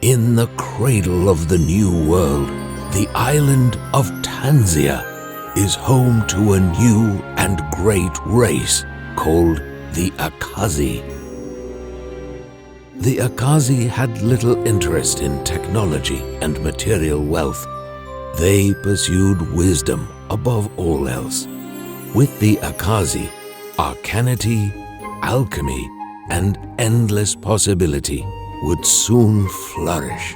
In the cradle of the New World, the island of Tanzia is home to a new and great race called the Akazi. The Akazi had little interest in technology and material wealth. They pursued wisdom above all else. With the Akazi, arcanity, alchemy, and endless possibility would soon flourish.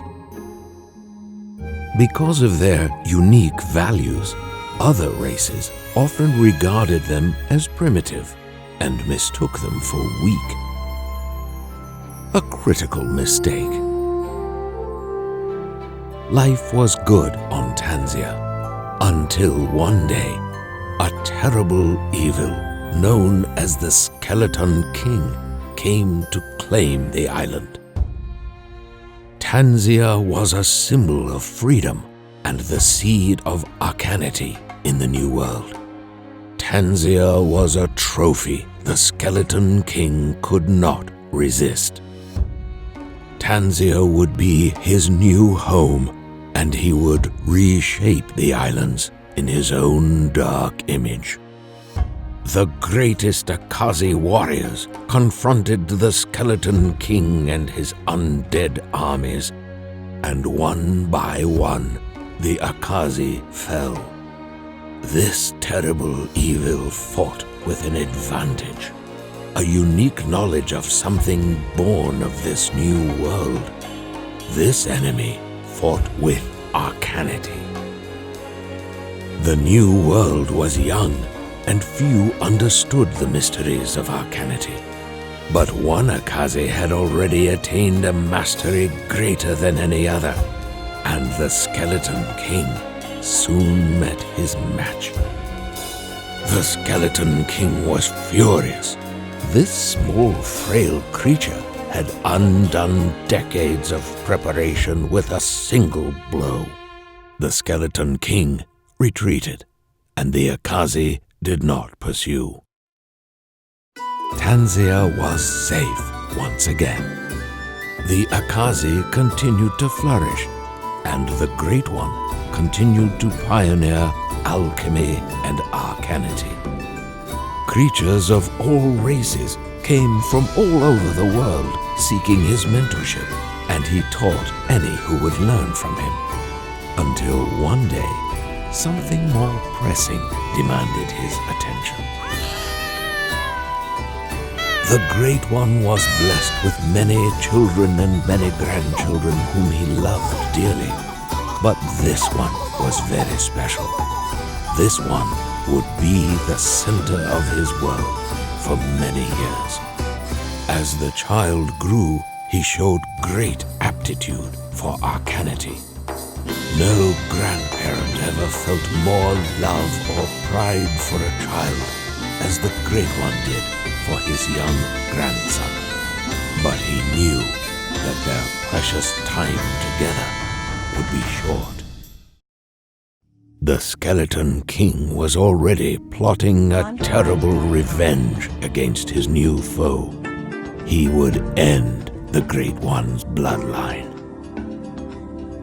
Because of their unique values, other races often regarded them as primitive and mistook them for weak. A critical mistake. Life was good on Tanzia until one day, a terrible evil known as the Skeleton King came to claim the island. Tanzia was a symbol of freedom and the seed of arcanity in the New World. Tanzia was a trophy the Skeleton King could not resist. Tanzia would be his new home, and he would reshape the islands in his own dark image. The greatest Akazi warriors confronted the Skeleton King and his undead armies, and one by one, the Akazi fell. This terrible evil fought with an advantage, a unique knowledge of something born of this new world. This enemy fought with arcanity. The new world was young, and few understood the mysteries of arcanity. But one Akazi had already attained a mastery greater than any other, and the Skeleton King soon met his match. The Skeleton King was furious. This small, frail creature had undone decades of preparation with a single blow. The Skeleton King retreated, and the Akazi did not pursue. Tanzia was safe once again. The Akazi continued to flourish, and the Great One continued to pioneer alchemy and arcanity. Creatures of all races came from all over the world seeking his mentorship, and he taught any who would learn from him. Until one day, something more pressing demanded his attention. The Great One was blessed with many children and many grandchildren whom he loved dearly. But this one was very special. This one would be the center of his world for many years. As the child grew, he showed great aptitude for arcanity. No grandparent ever felt more love or pride for a child as the Great One did for his young grandson. But he knew that their precious time together would be short. The Skeleton King was already plotting a terrible revenge against his new foe. He would end the Great One's bloodline.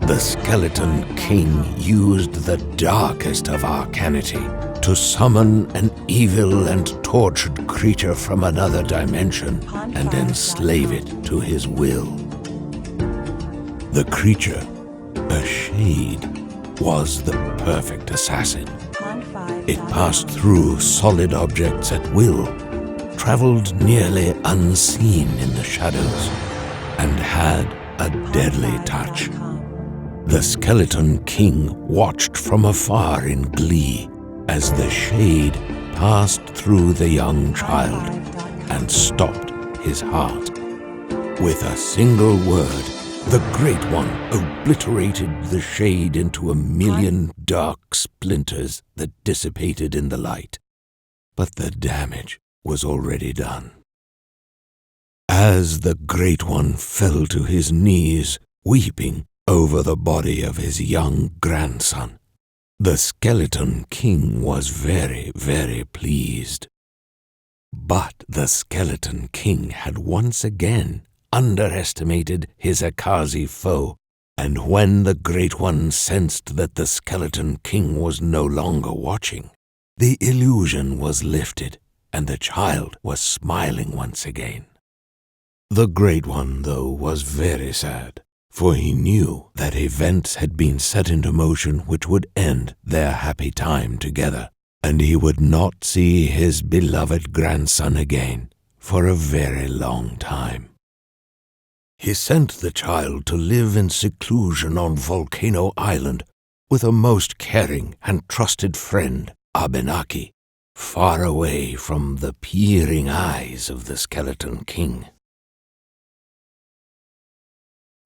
The Skeleton King used the darkest of arcanity to summon an evil and tortured creature from another dimension and enslave it to his will. The creature, a shade, was the perfect assassin. It passed through solid objects at will, traveled nearly unseen in the shadows, and had a deadly touch. The Skeleton King watched from afar in glee as the shade passed through the young child and stopped his heart. With a single word, the Great One obliterated the shade into a million dark splinters that dissipated in the light. But the damage was already done. As the Great One fell to his knees, weeping over the body of his young grandson, the Skeleton King was very, very pleased. But the Skeleton King had once again underestimated his Akazi foe And when the Great One sensed that the Skeleton King was no longer watching, the illusion was lifted, and the child was smiling once again. The Great One, though, was very sad, for he knew that events had been set into motion which would end their happy time together, and he would not see his beloved grandson again for a very long time. He sent the child to live in seclusion on Volcano Island with a most caring and trusted friend, Abenaki, far away from the peering eyes of the Skeleton King.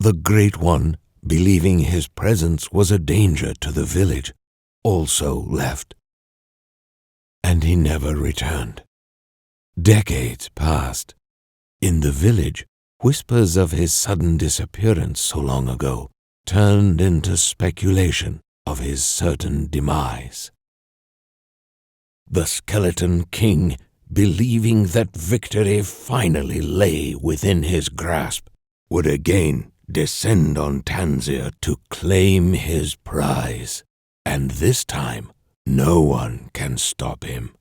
The Great One, believing his presence was a danger to the village, also left, and he never returned. Decades passed. In the village, whispers of his sudden disappearance so long ago turned into speculation of his certain demise. The Skeleton King, believing that victory finally lay within his grasp, would again descend on Tanzia to claim his prize, and this time no one can stop him.